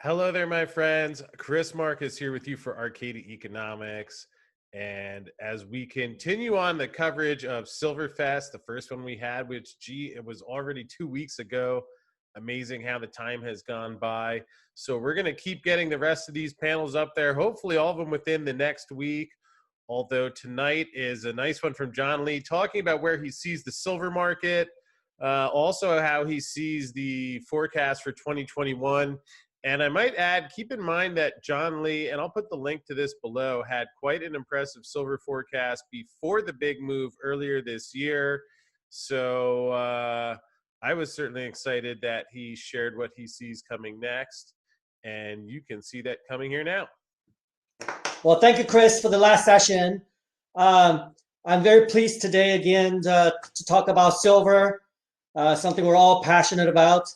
Hello there, my friends. Chris Marcus here with you for Arcadia Economics. And as we continue on the coverage of Silverfest, the first one we had, which, it was already 2 weeks ago. Amazing how the time has gone by. So we're going to keep getting the rest of these panels up there, hopefully all of them within the next week. Although tonight is a nice one from John Lee talking about where he sees the silver market, also how he sees the forecast for 2021. And I might add, keep in mind that John Lee, and I'll put the link to this below, had quite an impressive silver forecast before the big move earlier this year. So I was certainly excited that he shared what he sees coming next. And you can see that coming here now. Well, thank you, Chris, for the last session. I'm very pleased today again to talk about silver, something we're all passionate about.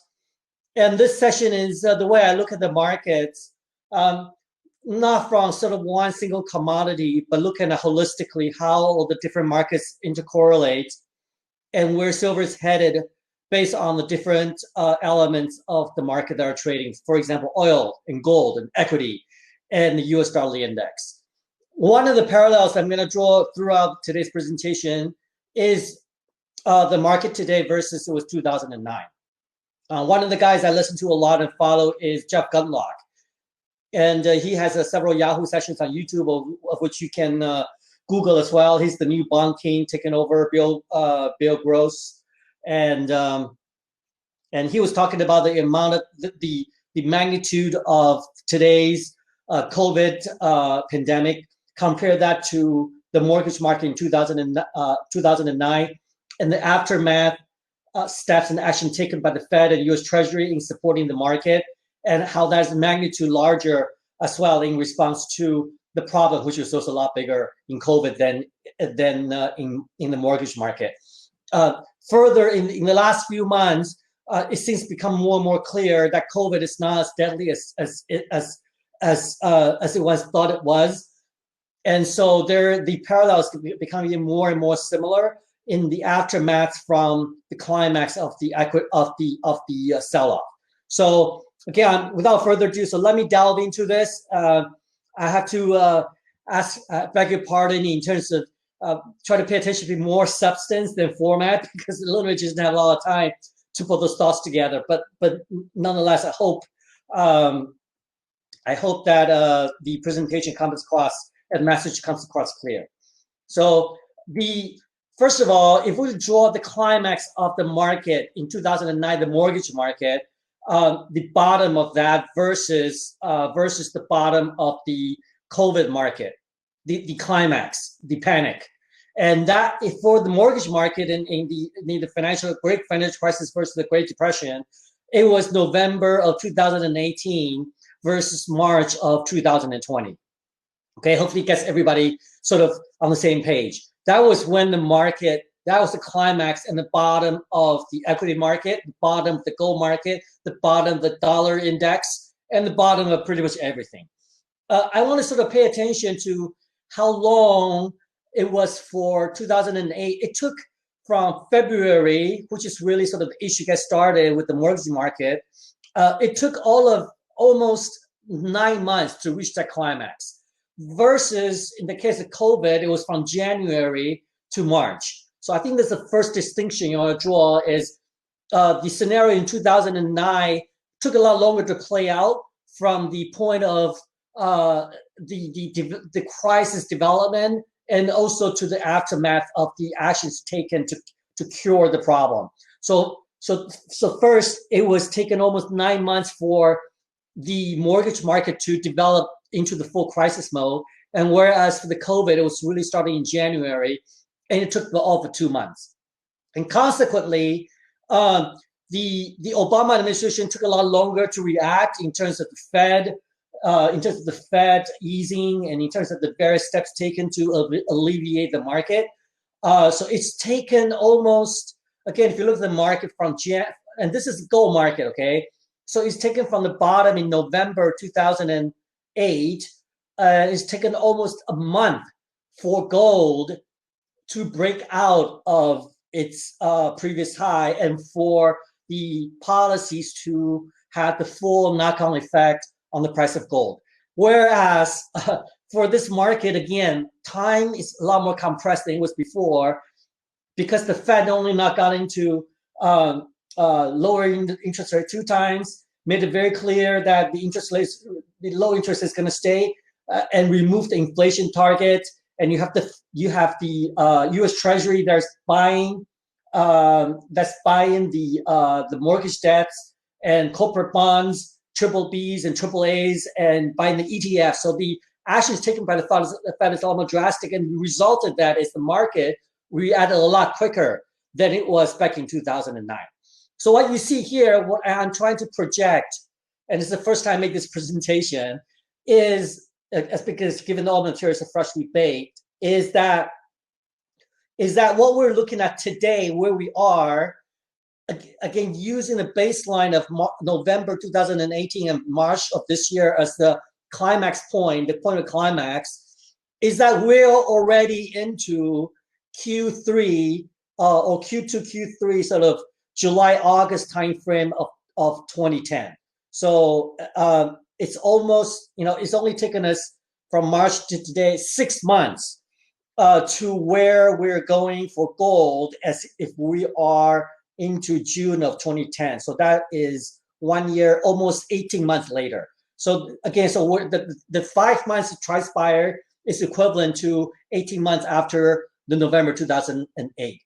And this session is the way I look at the markets, not from sort of one single commodity, but looking at holistically how all the different markets intercorrelate and where silver is headed based on the different elements of the market that are trading. For example, oil and gold and equity and the US dollar index. One of the parallels I'm going to draw throughout today's presentation is the market today versus it was 2009. One of the guys I listen to a lot and follow is Jeff Gundlach. And he has several Yahoo sessions on YouTube, of which you can Google as well. He's the new bond king taking over Bill Gross. And he was talking about the amount of the magnitude of today's COVID pandemic. Compare that to the mortgage market in 2009 and the aftermath steps and action taken by the Fed and U.S. Treasury in supporting the market, and how that's magnitude larger as well in response to the problem, which was also a lot bigger in COVID than in the mortgage market. Further, in the last few months, it seems to become more and more clear that COVID is not as deadly as it was thought it was, and so the parallels become even more and more similar in the aftermath from the climax of the sell-off. So again, without further ado, so let me delve into this. I have to beg your pardon in terms of try to pay attention to more substance than format, because literally just didn't have a lot of time to put those thoughts together. But nonetheless, I hope that the presentation comes across and the message comes across clear. So first of all, if we draw the climax of the market in 2009, the mortgage market, the bottom of that versus the bottom of the COVID market, the climax, the panic, and that for the mortgage market in the Great Financial Crisis versus the Great Depression, it was November of 2018 versus March of 2020. Okay, hopefully it gets everybody sort of on the same page. That was when that was the climax and the bottom of the equity market, the bottom of the gold market, the bottom of the dollar index, and the bottom of pretty much everything. I want to sort of pay attention to how long it was for 2008. It took from February, which is really sort of the issue gets started with the mortgage market. It took almost 9 months to reach that climax. Versus in the case of COVID, it was from January to March. So I think that's the first distinction you want to draw is the scenario in 2009 took a lot longer to play out from the point of the crisis development and also to the aftermath of the actions taken to cure the problem. So first, it was taken almost 9 months for the mortgage market to develop into the full crisis mode, and whereas for the COVID, it was really starting in January, and it took all for 2 months. And consequently, the Obama administration took a lot longer to react in terms of the Fed, easing, and in terms of the various steps taken to alleviate the market. So it's taken almost, again, if you look at the market from and this is the gold market, okay? So it's taken from the bottom in November 2008. It's taken almost a month for gold to break out of its previous high and for the policies to have the full knock-on effect on the price of gold. Whereas for this market, again, time is a lot more compressed than it was before, because the Fed only not got into lowering the interest rate 2 times, made it very clear that the low interest is going to stay, and remove the inflation target. And you have the U.S. Treasury that's buying the mortgage debts and corporate bonds, triple Bs and triple As, and buying the ETF. So the actions taken by the Fed is a lot more drastic, and the result of that is the market reacted a lot quicker than it was back in 2009. So what you see here, what I'm trying to project, and it's the first time I make this presentation, is because given all the materials are freshly baked, is that what we're looking at today, where we are, again, using a baseline of November 2018 and March of this year as the climax point, the point of climax, is that we're already into Q3 or Q2, Q3, sort of July, August timeframe of 2010. So it's almost, it's only taken us from March to today 6 months to where we're going for gold, as if we are into June of 2010. So that is 1 year, almost 18 months later. So again, so the 5 months to transpire is equivalent to 18 months after the November 2008.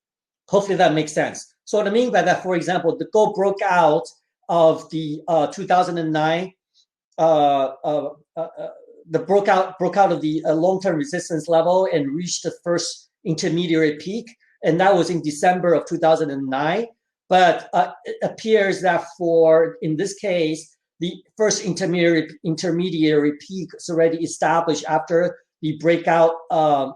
Hopefully that makes sense. So what I mean by that, for example, the gold broke out of the 2009, broke out of the long-term resistance level and reached the first intermediary peak, and that was in December of 2009. But it appears that in this case, the first intermediary peak is already established after the breakout of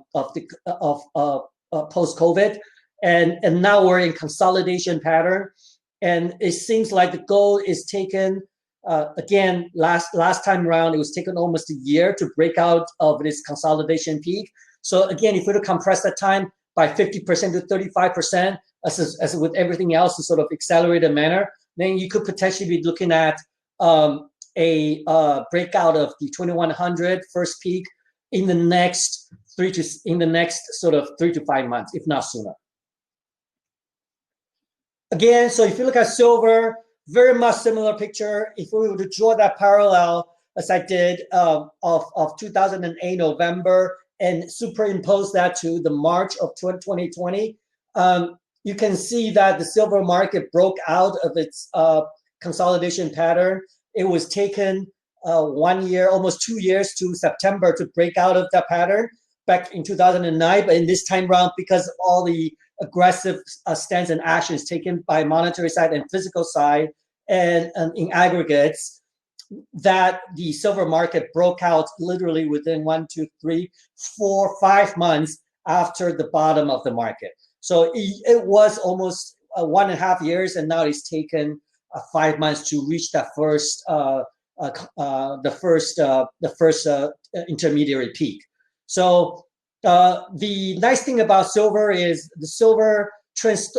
post-COVID, and now we're in consolidation pattern, and it seems like the gold is taken. Again, last time around, it was taken almost a year to break out of this consolidation peak. So again, if we were to compress that time by 50% to 35%, as with everything else in sort of accelerated manner, then you could potentially be looking at a breakout of the 2100 first peak in the next 3 to 5 months, if not sooner. Again, so if you look at silver, very much similar picture. If we were to draw that parallel, as I did of 2008 November, and superimpose that to the March of 2020, you can see that the silver market broke out of its consolidation pattern. It was taken 1 year, almost 2 years, to September to break out of that pattern back in 2009. But in this time round, because of all the aggressive stance and actions taken by monetary side and physical side, and in aggregates, that the silver market broke out literally within 1, 2, 3, 4, 5 months after the bottom of the market. So it was almost 1.5 years, and now it's taken 5 months to reach that first intermediary peak. So the nice thing about silver is the silver trends,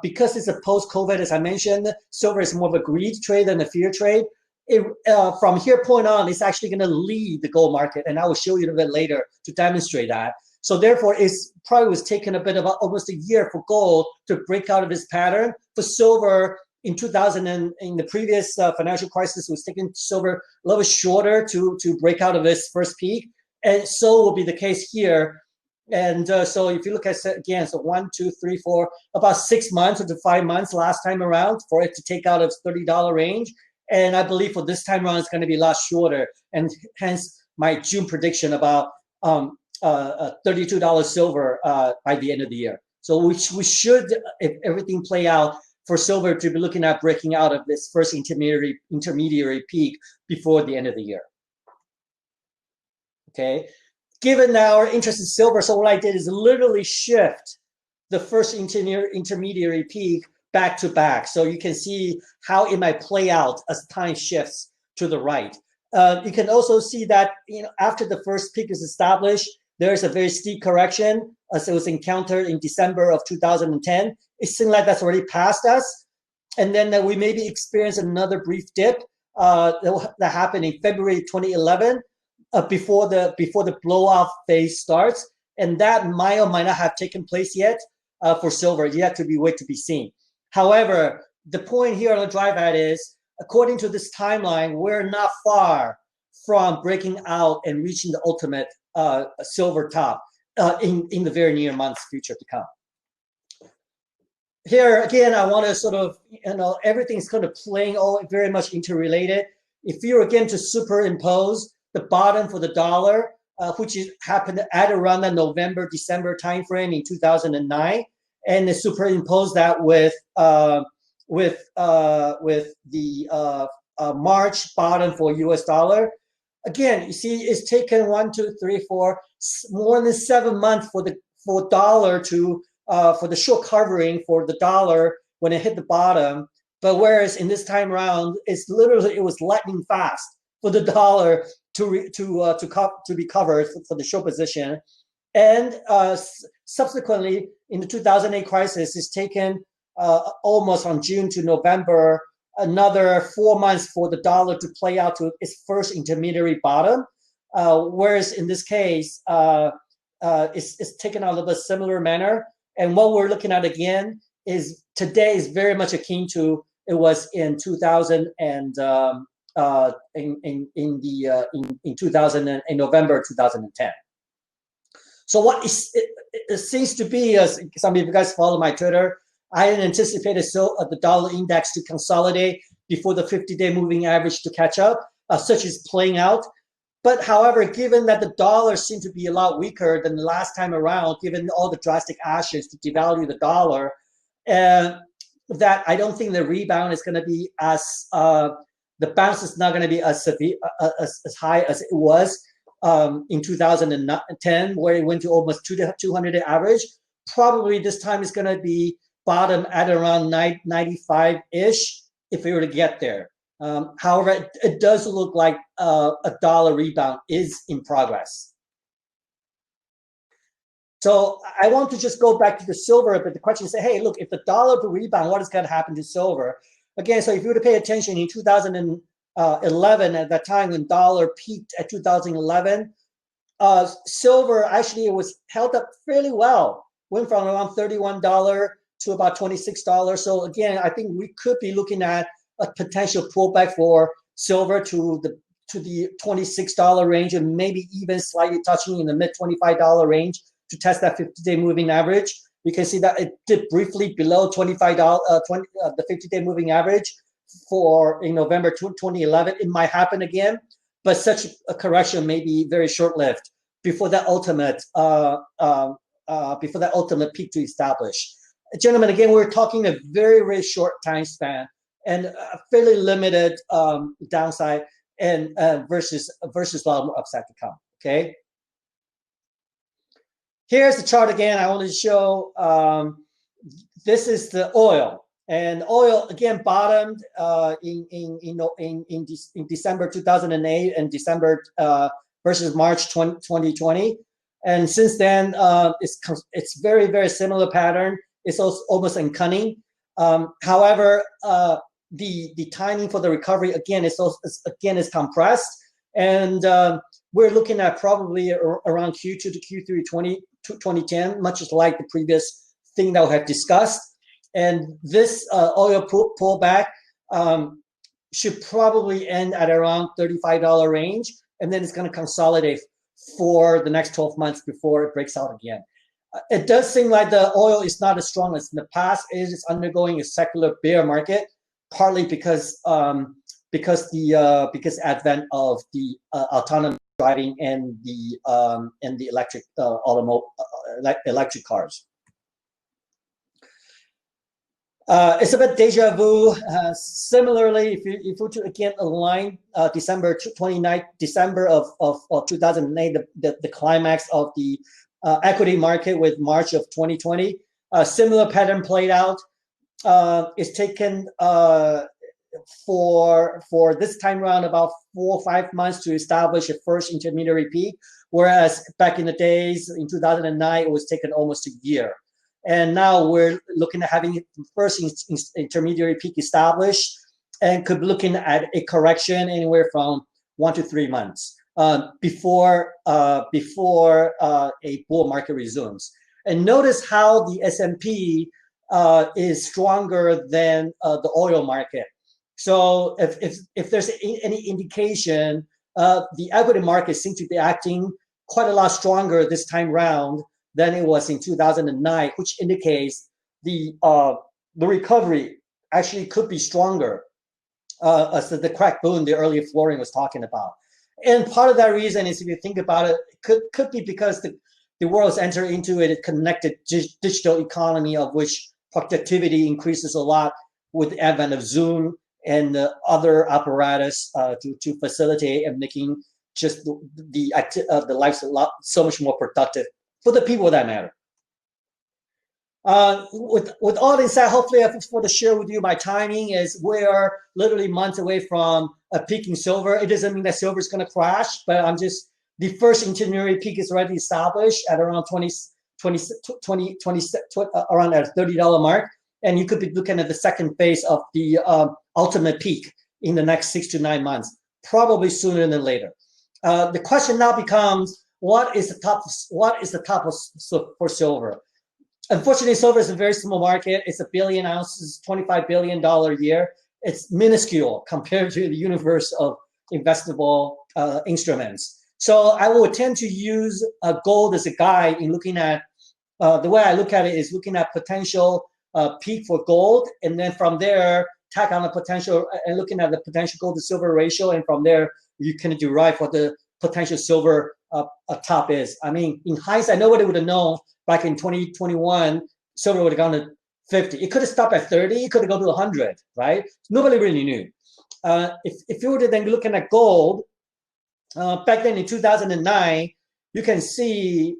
because it's a post-COVID, as I mentioned, silver is more of a greed trade than a fear trade. From here point on, it's actually going to lead the gold market, and I will show you a bit later to demonstrate that. So therefore, it's probably was taking a bit of almost a year for gold to break out of this pattern. For silver, in 2000 and in the previous financial crisis, it was taking silver a little bit shorter to break out of this first peak, and so will be the case here. And so if you look at, again, so 1, 2, 3, 4, about 6 months to 5 months last time around for it to take out of $30 range. And I believe for this time around, it's going to be a lot shorter. And hence my June prediction about $32 silver by the end of the year. So we should, if everything play out, for silver to be looking at breaking out of this first intermediary peak before the end of the year. Okay. Given our interest in silver, so what I did is literally shift the first intermediary peak back to back. So you can see how it might play out as time shifts to the right. You can also see that, after the first peak is established, there's a very steep correction as it was encountered in December of 2010. It seems like that's already past us. And then we maybe experience another brief dip that happened in February 2011, before the blowout phase starts, and that might or might not have taken place yet for silver. Yet to be seen. However, the point here on the drive at is, according to this timeline, we're not far from breaking out and reaching the ultimate silver top in the very near months future to come. Here again, I want to sort of, everything's kind of playing all very much interrelated. If you were again to superimpose the bottom for the dollar, which happened at around the November-December timeframe in 2009, and superimpose that with the March bottom for US dollar. Again, you see, it's taken 1, 2, 3, 4, more than 7 months for dollar to for the short covering for the dollar when it hit the bottom. But whereas in this time around, it was lightning fast for the dollar to be covered for the short position, and subsequently in the 2008 crisis, it's taken almost from June to November another 4 months for the dollar to play out to its first intermediary bottom. Whereas in this case, it's taken out a little bit similar manner. And what we're looking at again is today is very much akin to it was in 2000 and in 2000 and in November 2010. So what it seems to be, as some of you guys follow my Twitter, I had anticipated the dollar index to consolidate before the 50-day moving average to catch up, such as playing out. But however, given that the dollar seemed to be a lot weaker than the last time around, given all the drastic actions to devalue the dollar, that I don't think the rebound is going to be as, the bounce is not going to be as severe, as high as it was in 2010, where it went to almost 200-day average. Probably this time it's going to be bottom at around 95-ish if we were to get there. However, it does look like a dollar rebound is in progress. So I want to just go back to the silver, but the question is, hey, look, if the dollar to rebound, what is going to happen to silver? Again, so if you were to pay attention in 2011, at that time when dollar peaked at 2011, silver actually was held up fairly well. Went from around $31 to about $26. So again, I think we could be looking at a potential pullback for silver to the $26 range, and maybe even slightly touching in the mid $25 range to test that 50-day moving average. You can see that it dipped briefly below $25, the 50-day moving average in November 2011. It might happen again, but such a correction may be very short-lived before that ultimate peak to establish. Gentlemen, again, we're talking a very, very short time span and a fairly limited downside, and versus a lot more upside to come. Okay. Here's the chart again. I want to show this is the oil, and oil again bottomed in December 2008 and December versus March 2020, and since then it's very, very similar pattern. It's also almost uncanny. However, the timing for the recovery again is compressed, and we're looking at probably around Q2 to Q3 2010, much like the previous thing that we have discussed. And this oil pullback should probably end at around $35 range, and then it's going to consolidate for the next 12 months before it breaks out again. It does seem like the oil is not as strong as in the past. It is undergoing a secular bear market, partly because advent of the autonomous driving and the electric electric cars. It's a bit deja vu. Similarly, if you were to again align December 29th, December of 2008, the climax of the equity market with March of 2020, similar pattern played out. It's taken for this time around about 4 or 5 months to establish a first intermediary peak, whereas back in the days in 2009 it was taken almost a year. And now we're looking at having the first intermediary peak established and could be looking at a correction anywhere from 1 to 3 months before a bull market resumes. And notice how the S&P is stronger than the oil market. So if there's any indication, the equity market seems to be acting quite a lot stronger this time round than it was in 2009, which indicates the recovery actually could be stronger, as the crack boom the earlier Florian was talking about. And part of that reason is, if you think about it, could be because the world's entered into a connected digital economy, of which productivity increases a lot with the advent of Zoom and other apparatus to facilitate and making just the lives so much more productive for the people that matter. With all this said, hopefully I was able to share with you my timing is we are literally months away from a peak in silver. It doesn't mean that silver is going to crash, but the first intermediary peak is already established at around around that $30 mark. And you could be looking at the second phase of the ultimate peak in the next 6 to 9 months, probably sooner than later. The question now becomes, what is the top for silver? Unfortunately, silver is a very small market. It's 1 billion ounces, $25 billion a year. It's minuscule compared to the universe of investable instruments. So I will tend to use gold as a guide in looking at, the way I look at it is looking at potential peak for gold, and then from there, tack on the potential and looking at the potential gold to silver ratio, and from there, you can derive what the potential silver top is. I mean, in hindsight, nobody would have known back in 2021, silver would have gone to 50. It could have stopped at 30. It could have gone to 100, right? Nobody really knew. If you were to then be looking at gold, back then in 2009, you can see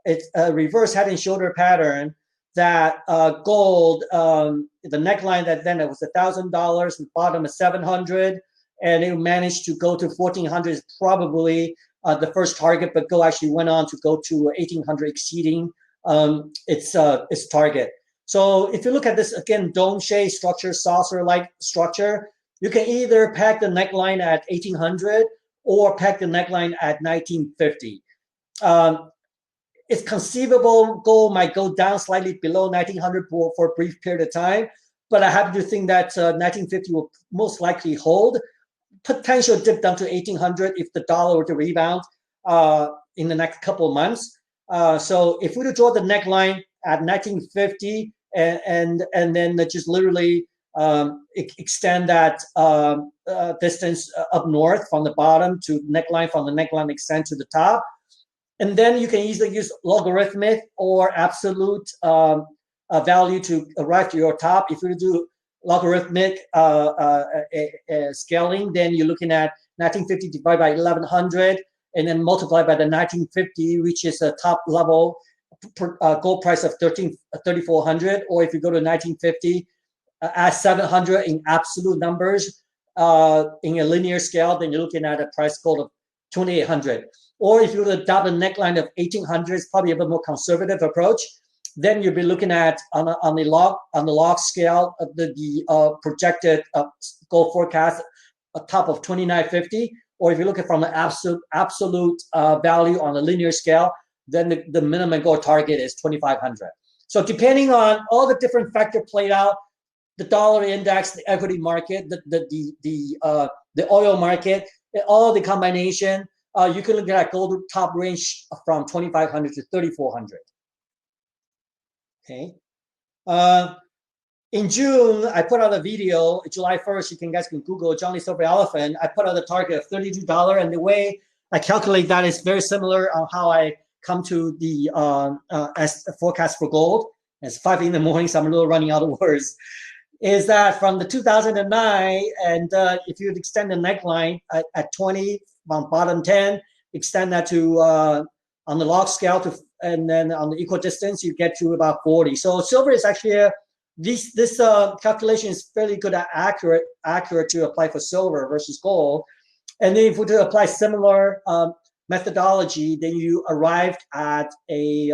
it's a reverse head and shoulder pattern that gold, the neckline that then it was $1,000, the bottom is 700, and it managed to go to 1,400 is probably the first target, but gold actually went on to go to 1,800, exceeding its target. So if you look at this again, dome-shaped structure, saucer-like structure, you can either peg the neckline at 1,800 or peg the neckline at 1,950. It's conceivable gold might go down slightly below 1,900 for a brief period of time, but I happen to think that 1,950 will most likely hold. Potential dip down to 1,800 if the dollar were to rebound in the next couple of months. So if we were to draw the neckline at 1,950 and then just literally extend that distance up north from the bottom to neckline, from the neckline extend to the top, and then you can easily use logarithmic or absolute value to arrive to your top. If you do logarithmic scaling, then you're looking at 1950 divided by 1100, and then multiply by the 1950, which is a top level gold price of 3,400. Or if you go to 1950, add 700 in absolute numbers in a linear scale, then you're looking at a price gold of 2,800. Or if you were to adopt a neckline of 1,800, it's probably a bit more conservative approach. Then you'll be looking at on the log scale of the projected gold forecast, a top of 2,950. Or if you look at from an absolute value on a linear scale, then the minimum gold target is 2,500. So depending on all the different factors played out, the dollar index, the equity market, the oil market, all the combination, you can look at gold top range from 2,500 to 3,400. Okay. In June, I put out a video. July 1st, you guys can Google Johnny Silver Elephant. I put out a target of $32, and the way I calculate that is very similar on how I come to the forecast for gold. It's 5 in the morning, so I'm a little running out of words. Is that from the 2009, and if you extend the neckline at 20 from bottom 10, extend that to on the log scale to, and then on the equal distance, you get to about 40. So silver is actually this calculation is fairly good at accurate to apply for silver versus gold. And then if we do apply similar methodology, then you arrived at a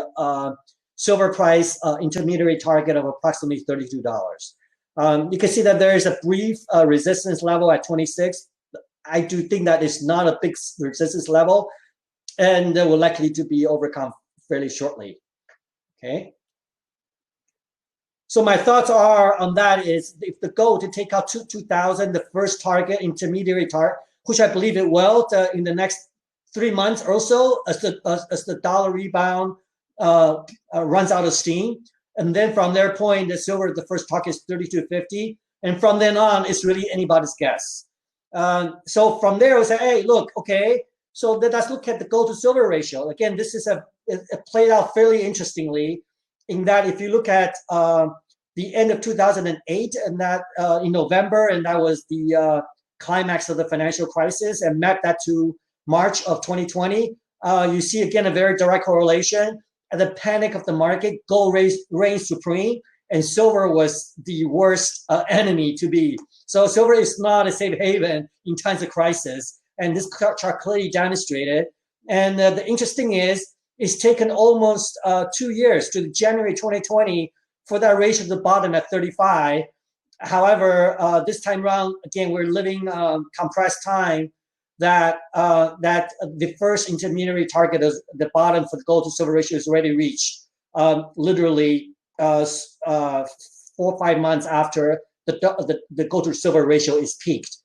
silver price intermediary target of approximately $32. You can see that there is a brief resistance level at 26. I do think that it's not a big resistance level, and they will likely to be overcome fairly shortly. Okay. So my thoughts are on that is if the goal to take out 2,000, the first target, intermediary target, which I believe it will in the next 3 months or so as the dollar rebound runs out of steam. And then from their point, the silver, the first target is 32.50. And from then on, it's really anybody's guess. So from there, we say, hey, look, okay, so let's look at the gold to silver ratio. Again, this is it played out fairly interestingly in that if you look at the end of 2008 and that in November, and that was the climax of the financial crisis, and map that to March of 2020, you see again a very direct correlation. At the panic of the market, gold reigned supreme, and silver was the worst enemy to be. So silver is not a safe haven in times of crisis, and this chart clearly demonstrated. And the interesting is, it's taken almost 2 years to January 2020 for that ratio to bottom at 35. However, this time around, again, we're living compressed time. That the first intermediary target of the bottom for the gold to silver ratio is already reached, literally 4 or 5 months after the gold to silver ratio is peaked.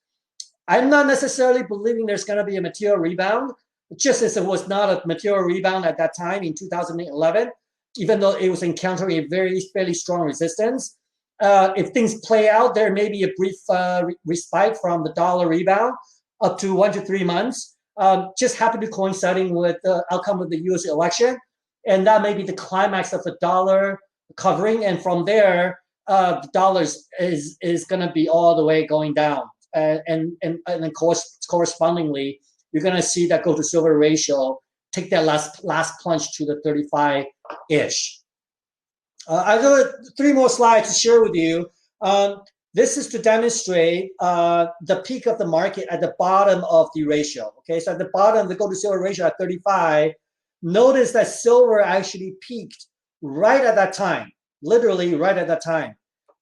I'm not necessarily believing there's going to be a material rebound, just as it was not a material rebound at that time in 2011, even though it was encountering a fairly strong resistance. If things play out, there may be a brief respite from the dollar rebound, up to 1 to 3 months, just happen to coinciding with the outcome of the U.S. election. And that may be the climax of the dollar covering. And from there, the dollar is going to be all the way going down. And then correspondingly, you're going to see that gold to silver ratio take that last plunge to the 35-ish. I've got 3 more slides to share with you. This is to demonstrate the peak of the market at the bottom of the ratio. Okay, so at the bottom, the gold to silver ratio at 35. Notice that silver actually peaked right at that time, literally right at that time.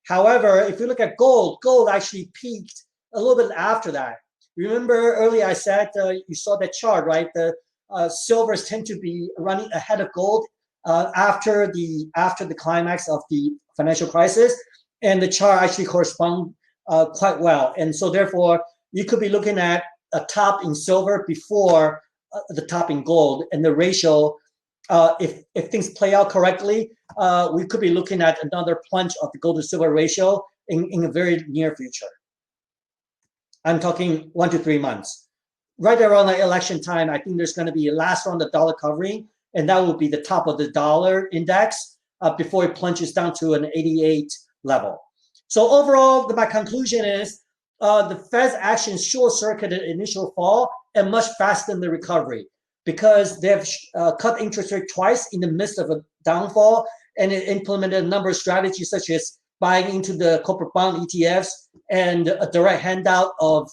However, if you look at gold, gold actually peaked a little bit after that. Remember earlier I said you saw that chart, right? The silvers tend to be running ahead of gold after the climax of the financial crisis. And the chart actually corresponds quite well. And so therefore, you could be looking at a top in silver before the top in gold. And the ratio, if things play out correctly, we could be looking at another plunge of the gold to silver ratio in the very near future. I'm talking 1 to 3 months. Right around the election time, I think there's going to be a last round of dollar covering, and that will be the top of the dollar index before it plunges down to an 88 level. So overall, my conclusion is the Fed's actions short-circuited initial fall and much faster than the recovery because they have cut interest rate twice in the midst of a downfall, and it implemented a number of strategies such as buying into the corporate bond ETFs and a direct handout of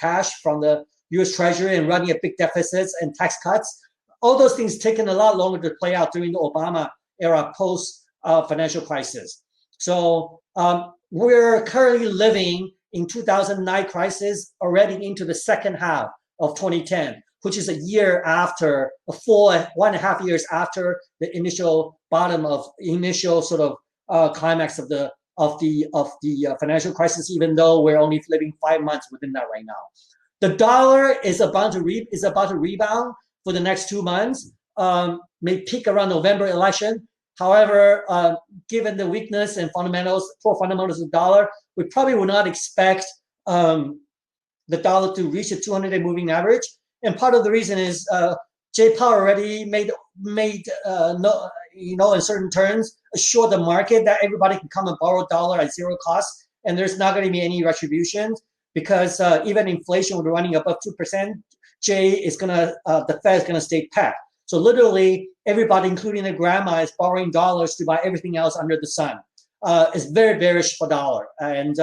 cash from the U.S. Treasury and running at big deficits and tax cuts. All those things taken a lot longer to play out during the Obama era post-financial crisis. So we're currently living in 2009 crisis already into the second half of 2010, which is a year after, a full 1.5 years after the initial bottom of initial sort of climax of the financial crisis. Even though we're only living 5 months within that right now, the dollar is about to rebound for the next 2 months. May peak around November election. However, given the weakness and poor fundamentals of the dollar, we probably would not expect the dollar to reach a 200-day moving average. And part of the reason is Jay Powell already made in certain terms, assure the market that everybody can come and borrow dollar at zero cost, and there's not going to be any retributions because even inflation with running above 2%, the Fed is gonna stay pat. So literally, everybody, including their grandma, is borrowing dollars to buy everything else under the sun. It's very bearish for dollar. And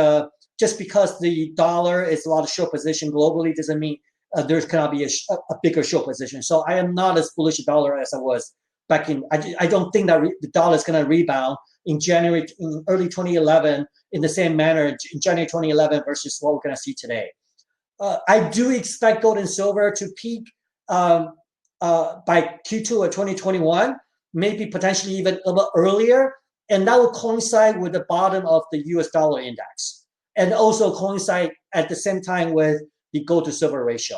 just because the dollar is a lot of short position globally doesn't mean there's cannot be a bigger short position. So I am not as bullish a dollar as I was back in. I don't think that the dollar is going to rebound in early 2011 in the same manner in January 2011 versus what we're going to see today. I do expect gold and silver to peak by Q2 of 2021, maybe potentially even a little bit earlier, and that will coincide with the bottom of the US dollar index, and also coincide at the same time with the gold to silver ratio.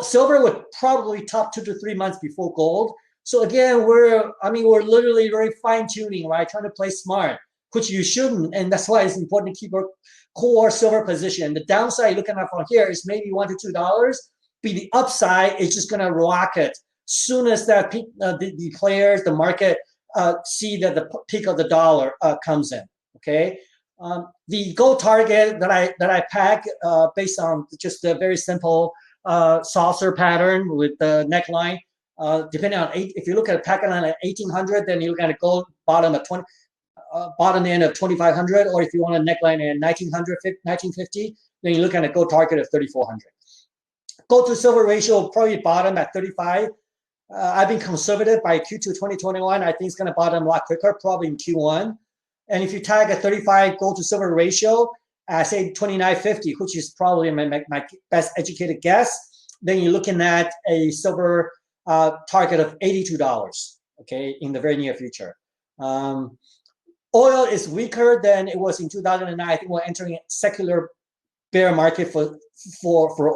Silver would probably top 2 to 3 months before gold. So again, we're literally very fine tuning, right? Trying to play smart, which you shouldn't, and that's why it's important to keep a core silver position. The downside looking at from here is maybe $1 to $2. But the upside is just going to rocket soon as that peak, the players, the market see that the peak of the dollar comes in. Okay, the gold target that I pack based on just a very simple saucer pattern with the neckline. Depending on if you look at a packet line at 1800, then you're going to go bottom at bottom end of 2500, or if you want a neckline at 1950, then you look at a gold target of 3400. Gold to silver ratio will probably bottom at 35. I've been conservative by Q2 2021. I think it's going to bottom a lot quicker, probably in Q1. And if you tag a 35 gold to silver ratio, say 2950, which is probably my best educated guess, then you're looking at a silver target of $82, okay, in the very near future. Oil is weaker than it was in 2009. I think we're entering a secular bear market for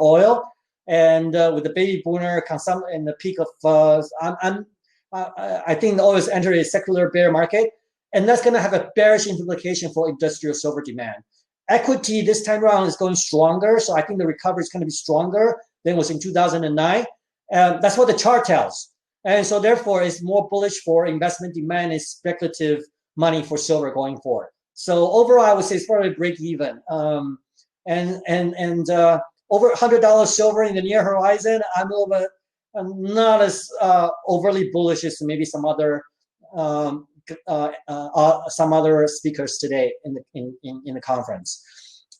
oil, and with the baby boomer consumption and the peak of, I think the oil is entering a secular bear market, and that's going to have a bearish implication for industrial silver demand. Equity this time around is going stronger, so I think the recovery is going to be stronger than it was in 2009. That's what the chart tells, and so therefore it's more bullish for investment demand and speculative money for silver going forward. So overall, I would say it's probably break even. And over $100 silver in the near horizon, I'm not as overly bullish as maybe some other speakers today in the conference.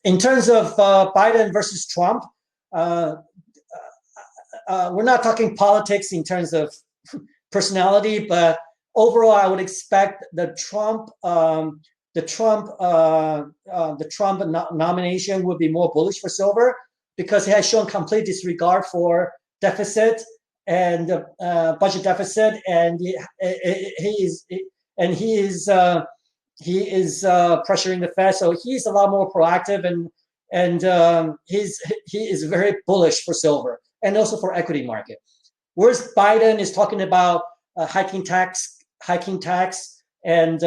In terms of Biden versus Trump, we're not talking politics in terms of personality, but overall, I would expect the Trump nomination would be more bullish for silver because he has shown complete disregard for deficit and budget deficit, and he is pressuring the Fed. So he's a lot more proactive, and he is very bullish for silver and also for equity market. Whereas Biden is talking about hiking tax and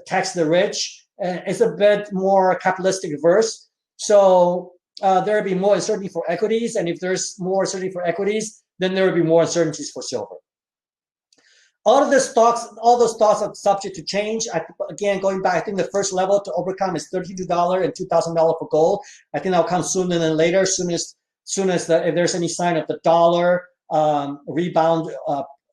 tax the rich. It's a bit more capitalistic averse. So there will be more uncertainty for equities. And if there's more uncertainty for equities, then there will be more uncertainties for silver. All those stocks are subject to change. Again, going back, I think the first level to overcome is $32 and $2,000 for gold. I think that'll come sooner than later. Soon as if there's any sign of the dollar rebound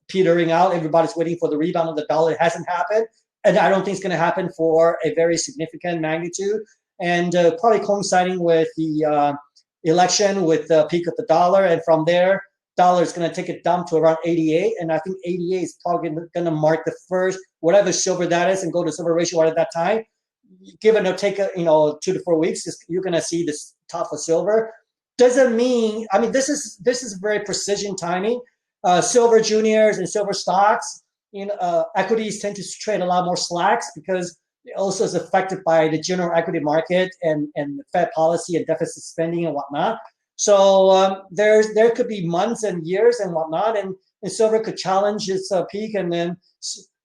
petering out, everybody's waiting for the rebound of the dollar. It hasn't happened, and I don't think it's going to happen for a very significant magnitude. And probably coinciding with the election, with the peak of the dollar, and from there, dollar is going to take a dump to around 88, and I think 88 is probably going to mark the first whatever silver that is, and go to silver ratio right at that time. Given it'll take 2 to 4 weeks, you're going to see this top of silver. Doesn't mean, I mean, this is very precision timing. Silver juniors and silver stocks, equities tend to trade a lot more slacks because it also is affected by the general equity market and Fed policy and deficit spending and whatnot. So there could be months and years and whatnot, and silver could challenge its peak, and then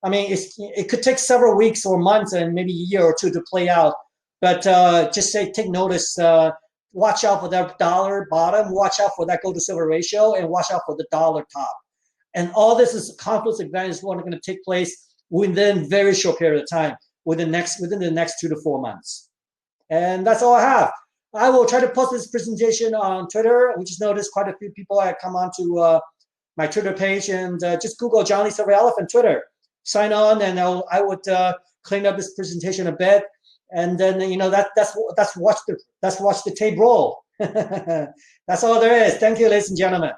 it could take several weeks or months and maybe a year or two to play out. But just take notice. Watch out for that dollar bottom, watch out for that gold to silver ratio, and watch out for the dollar top. And all this is confluence events going to take place within a very short period of time, within the next 2 to 4 months. And that's all I have. I will try to post this presentation on Twitter. We just noticed quite a few people have come onto my Twitter page, and just Google Johnny Silver Elephant Twitter. Sign on, and I would clean up this presentation a bit. And then that's watch the tape roll. That's all there is. Thank you, ladies and gentlemen.